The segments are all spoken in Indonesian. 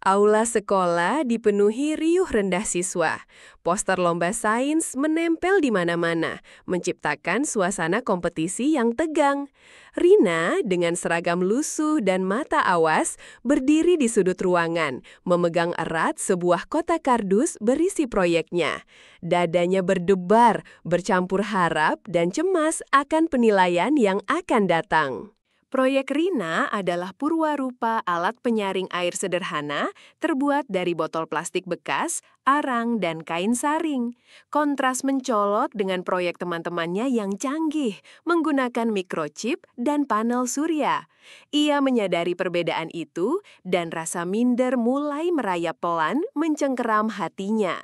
Aula sekolah dipenuhi riuh rendah siswa. Poster lomba sains menempel di mana-mana, menciptakan suasana kompetisi yang tegang. Rina dengan seragam lusuh dan mata awas berdiri di sudut ruangan, memegang erat sebuah kotak kardus berisi proyeknya. Dadanya berdebar, bercampur harap dan cemas akan penilaian yang akan datang. Proyek Rina adalah purwarupa alat penyaring air sederhana terbuat dari botol plastik bekas, arang, dan kain saring. Kontras mencolok dengan proyek teman-temannya yang canggih, menggunakan microchip dan panel surya. Ia menyadari perbedaan itu dan rasa minder mulai merayap pelan mencengkeram hatinya.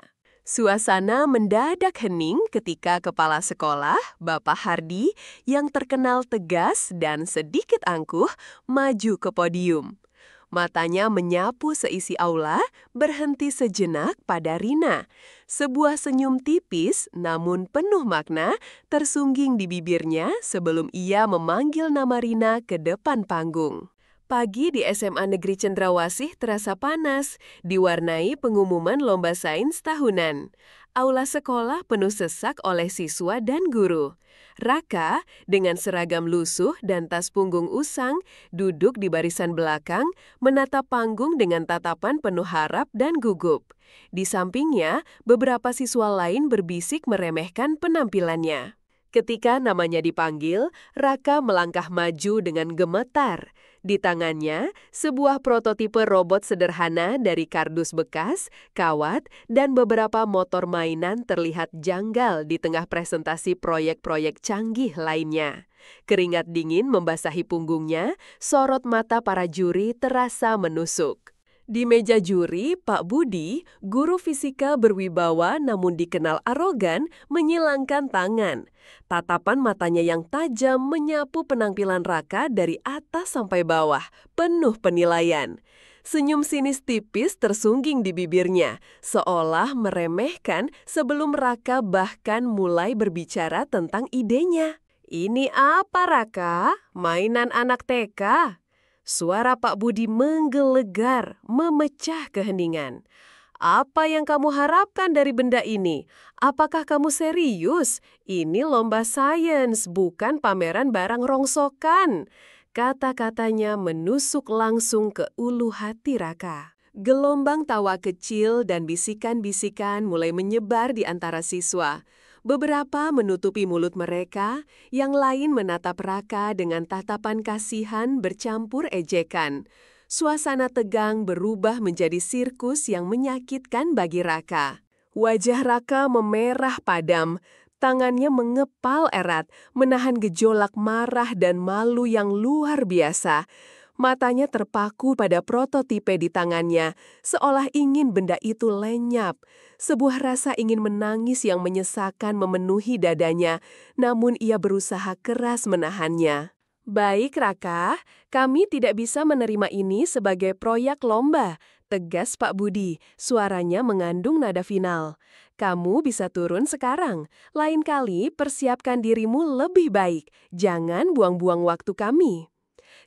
Suasana mendadak hening ketika kepala sekolah, Bapak Hardi, yang terkenal tegas dan sedikit angkuh, maju ke podium. Matanya menyapu seisi aula, berhenti sejenak pada Rina. Sebuah senyum tipis namun penuh makna tersungging di bibirnya sebelum ia memanggil nama Rina ke depan panggung. Pagi di SMA Negeri Cendrawasih terasa panas, diwarnai pengumuman lomba sains tahunan. Aula sekolah penuh sesak oleh siswa dan guru. Raka, dengan seragam lusuh dan tas punggung usang, duduk di barisan belakang, menatap panggung dengan tatapan penuh harap dan gugup. Di sampingnya, beberapa siswa lain berbisik meremehkan penampilannya. Ketika namanya dipanggil, Raka melangkah maju dengan gemetar. Di tangannya, sebuah prototipe robot sederhana dari kardus bekas, kawat, dan beberapa motor mainan terlihat janggal di tengah presentasi proyek-proyek canggih lainnya. Keringat dingin membasahi punggungnya, sorot mata para juri terasa menusuk. Di meja juri, Pak Budi, guru fisika berwibawa namun dikenal arogan, menyilangkan tangan. Tatapan matanya yang tajam menyapu penampilan Raka dari atas sampai bawah, penuh penilaian. Senyum sinis tipis tersungging di bibirnya, seolah meremehkan sebelum Raka bahkan mulai berbicara tentang idenya. "Ini apa, Raka? Mainan anak TK?" Suara Pak Budi menggelegar, memecah keheningan. "Apa yang kamu harapkan dari benda ini? Apakah kamu serius? Ini lomba sains, bukan pameran barang rongsokan." Kata-katanya menusuk langsung ke ulu hati Raka. Gelombang tawa kecil dan bisikan-bisikan mulai menyebar di antara siswa. Beberapa menutupi mulut mereka, yang lain menatap Raka dengan tatapan kasihan bercampur ejekan. Suasana tegang berubah menjadi sirkus yang menyakitkan bagi Raka. Wajah Raka memerah padam, tangannya mengepal erat, menahan gejolak marah dan malu yang luar biasa. Matanya terpaku pada prototipe di tangannya, seolah ingin benda itu lenyap. Sebuah rasa ingin menangis yang menyesakan memenuhi dadanya, namun ia berusaha keras menahannya. "Baik, Raka, kami tidak bisa menerima ini sebagai proyek lomba," tegas Pak Budi, suaranya mengandung nada final. "Kamu bisa turun sekarang. Lain kali persiapkan dirimu lebih baik. Jangan buang-buang waktu kami."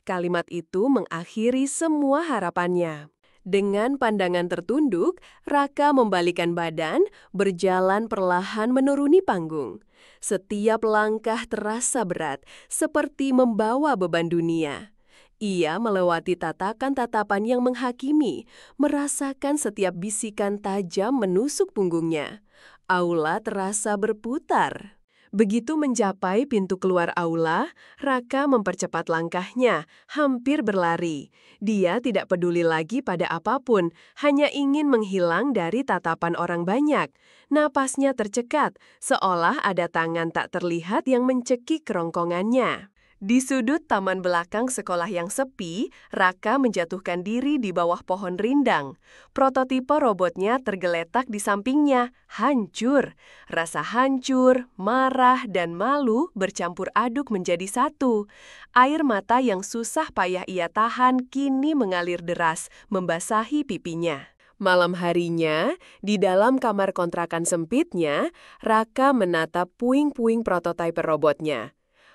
Kalimat itu mengakhiri semua harapannya. Dengan pandangan tertunduk, Raka membalikan badan, berjalan perlahan menuruni panggung. Setiap langkah terasa berat, seperti membawa beban dunia. Ia melewati tatakan-tatapan yang menghakimi, merasakan setiap bisikan tajam menusuk punggungnya. Aula terasa berputar. Begitu mencapai pintu keluar aula, Raka mempercepat langkahnya, hampir berlari. Dia tidak peduli lagi pada apapun, hanya ingin menghilang dari tatapan orang banyak. Napasnya tercekat, seolah ada tangan tak terlihat yang mencekik kerongkongannya. Di sudut taman belakang sekolah yang sepi, Raka menjatuhkan diri di bawah pohon rindang. Prototipe robotnya tergeletak di sampingnya, hancur. Rasa hancur, marah, dan malu bercampur aduk menjadi satu. Air mata yang susah payah ia tahan kini mengalir deras, membasahi pipinya. Malam harinya, di dalam kamar kontrakan sempitnya, Raka menatap puing-puing prototipe robotnya.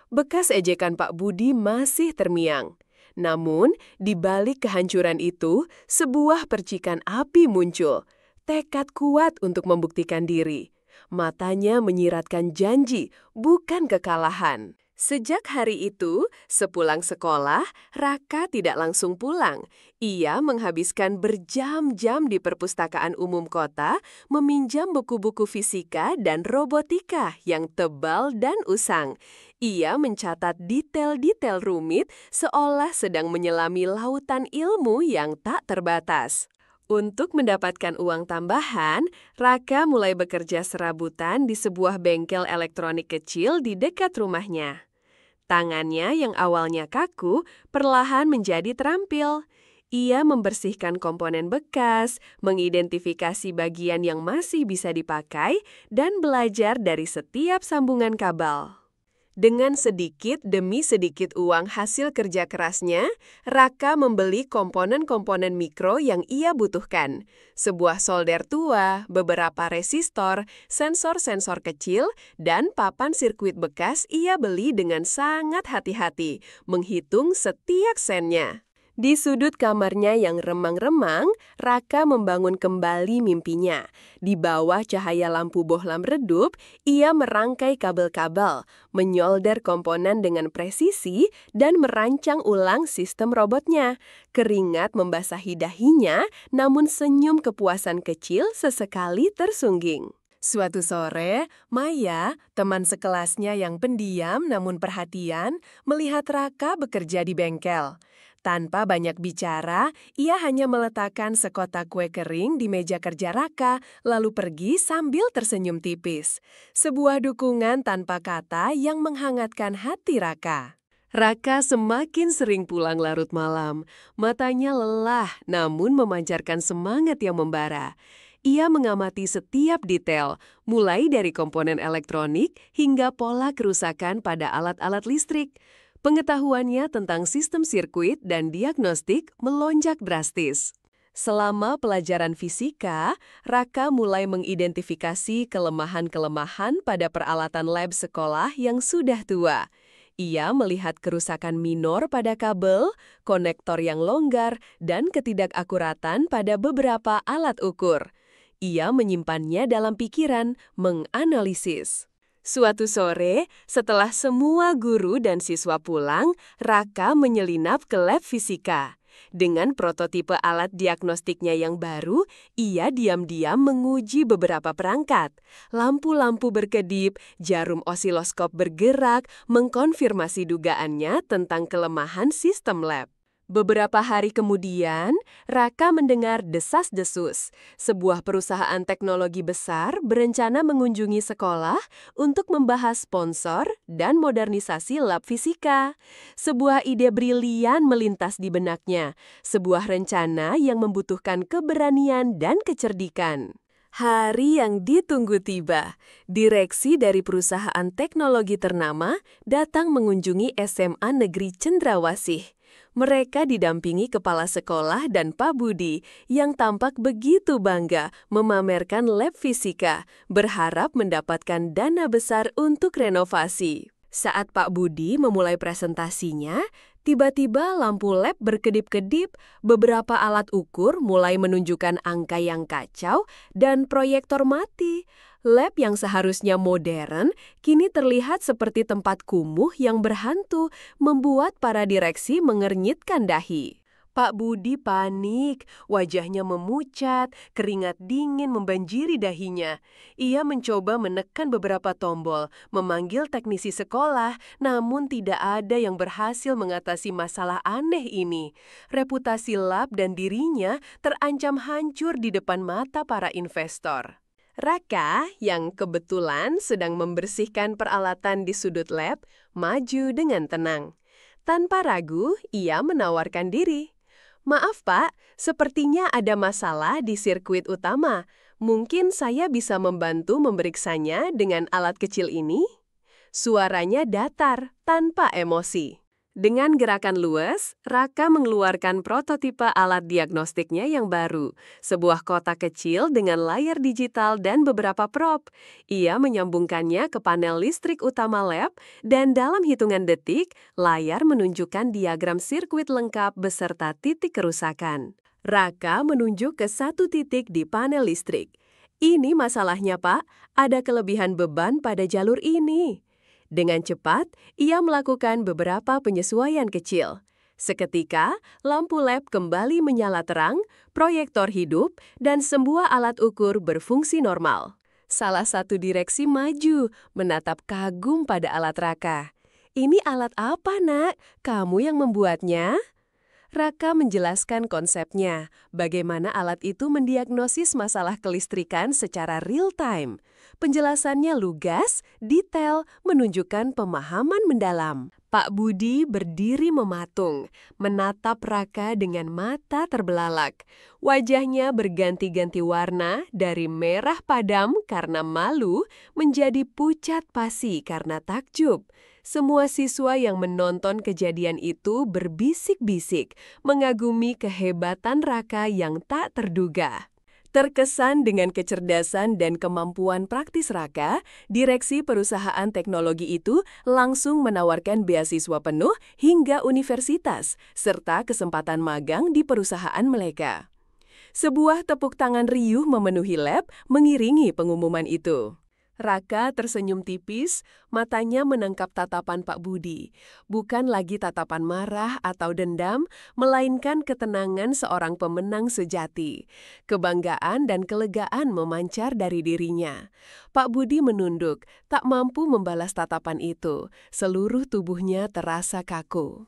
Bekas ejekan Pak Budi masih termiang. Namun, di balik kehancuran itu, sebuah percikan api muncul. Tekad kuat untuk membuktikan diri. Matanya menyiratkan janji, bukan kekalahan. Sejak hari itu, sepulang sekolah, Raka tidak langsung pulang. Ia menghabiskan berjam-jam di perpustakaan umum kota, meminjam buku-buku fisika dan robotika yang tebal dan usang. Ia mencatat detail-detail rumit seolah sedang menyelami lautan ilmu yang tak terbatas. Untuk mendapatkan uang tambahan, Raka mulai bekerja serabutan di sebuah bengkel elektronik kecil di dekat rumahnya. Tangannya yang awalnya kaku, perlahan menjadi terampil. Ia membersihkan komponen bekas, mengidentifikasi bagian yang masih bisa dipakai, dan belajar dari setiap sambungan kabel. Dengan sedikit demi sedikit uang hasil kerja kerasnya, Raka membeli komponen-komponen mikro yang ia butuhkan. Sebuah solder tua, beberapa resistor, sensor-sensor kecil, dan papan sirkuit bekas ia beli dengan sangat hati-hati, menghitung setiap sennya. Di sudut kamarnya yang remang-remang, Raka membangun kembali mimpinya. Di bawah cahaya lampu bohlam redup, ia merangkai kabel-kabel, menyolder komponen dengan presisi, dan merancang ulang sistem robotnya. Keringat membasahi dahinya, namun senyum kepuasan kecil sesekali tersungging. Suatu sore, Maya, teman sekelasnya yang pendiam namun perhatian, melihat Raka bekerja di bengkel. Tanpa banyak bicara, ia hanya meletakkan sekotak kue kering di meja kerja Raka, lalu pergi sambil tersenyum tipis. Sebuah dukungan tanpa kata yang menghangatkan hati Raka. Raka semakin sering pulang larut malam. Matanya lelah, namun memancarkan semangat yang membara. Ia mengamati setiap detail, mulai dari komponen elektronik hingga pola kerusakan pada alat-alat listrik. Pengetahuannya tentang sistem sirkuit dan diagnostik melonjak drastis. Selama pelajaran fisika, Raka mulai mengidentifikasi kelemahan-kelemahan pada peralatan lab sekolah yang sudah tua. Ia melihat kerusakan minor pada kabel, konektor yang longgar, dan ketidakakuratan pada beberapa alat ukur. Ia menyimpannya dalam pikiran, menganalisis. Suatu sore, setelah semua guru dan siswa pulang, Raka menyelinap ke lab fisika. Dengan prototipe alat diagnostiknya yang baru, ia diam-diam menguji beberapa perangkat. Lampu-lampu berkedip, jarum osiloskop bergerak, mengkonfirmasi dugaannya tentang kelemahan sistem lab. Beberapa hari kemudian, Raka mendengar desas-desus. Sebuah perusahaan teknologi besar berencana mengunjungi sekolah untuk membahas sponsor dan modernisasi lab fisika. Sebuah ide brilian melintas di benaknya, sebuah rencana yang membutuhkan keberanian dan kecerdikan. Hari yang ditunggu tiba. Direksi dari perusahaan teknologi ternama datang mengunjungi SMA Negeri Cendrawasih. Mereka didampingi kepala sekolah dan Pak Budi yang tampak begitu bangga memamerkan lab fisika, berharap mendapatkan dana besar untuk renovasi. Saat Pak Budi memulai presentasinya, tiba-tiba lampu lab berkedip-kedip, beberapa alat ukur mulai menunjukkan angka yang kacau, dan proyektor mati. Lab yang seharusnya modern, kini terlihat seperti tempat kumuh yang berhantu, membuat para direksi mengernyitkan dahi. Pak Budi panik, wajahnya memucat, keringat dingin membanjiri dahinya. Ia mencoba menekan beberapa tombol, memanggil teknisi sekolah, namun tidak ada yang berhasil mengatasi masalah aneh ini. Reputasi lab dan dirinya terancam hancur di depan mata para investor. Raka, yang kebetulan sedang membersihkan peralatan di sudut lab, maju dengan tenang. Tanpa ragu, ia menawarkan diri. "Maaf Pak, sepertinya ada masalah di sirkuit utama. Mungkin saya bisa membantu memeriksanya dengan alat kecil ini?" Suaranya datar, tanpa emosi. Dengan gerakan luwes, Raka mengeluarkan prototipe alat diagnostiknya yang baru, sebuah kotak kecil dengan layar digital dan beberapa prop. Ia menyambungkannya ke panel listrik utama lab, dan dalam hitungan detik, layar menunjukkan diagram sirkuit lengkap beserta titik kerusakan. Raka menunjuk ke satu titik di panel listrik. Ini masalahnya, Pak. Ada kelebihan beban pada jalur ini. Dengan cepat, ia melakukan beberapa penyesuaian kecil. Seketika, lampu lab kembali menyala terang, proyektor hidup, dan semua alat ukur berfungsi normal. Salah satu direksi maju, menatap kagum pada alat Raka. "Ini alat apa, Nak? Kamu yang membuatnya?" Raka menjelaskan konsepnya, bagaimana alat itu mendiagnosis masalah kelistrikan secara real-time. Penjelasannya lugas, detail, menunjukkan pemahaman mendalam. Pak Budi berdiri mematung, menatap Raka dengan mata terbelalak. Wajahnya berganti-ganti warna dari merah padam karena malu menjadi pucat pasi karena takjub. Semua siswa yang menonton kejadian itu berbisik-bisik, mengagumi kehebatan Raka yang tak terduga. Terkesan dengan kecerdasan dan kemampuan praktis Raka, direksi perusahaan teknologi itu langsung menawarkan beasiswa penuh hingga universitas, serta kesempatan magang di perusahaan mereka. Sebuah tepuk tangan riuh memenuhi lab mengiringi pengumuman itu. Raka tersenyum tipis, matanya menangkap tatapan Pak Budi. Bukan lagi tatapan marah atau dendam, melainkan ketenangan seorang pemenang sejati. Kebanggaan dan kelegaan memancar dari dirinya. Pak Budi menunduk, tak mampu membalas tatapan itu. Seluruh tubuhnya terasa kaku.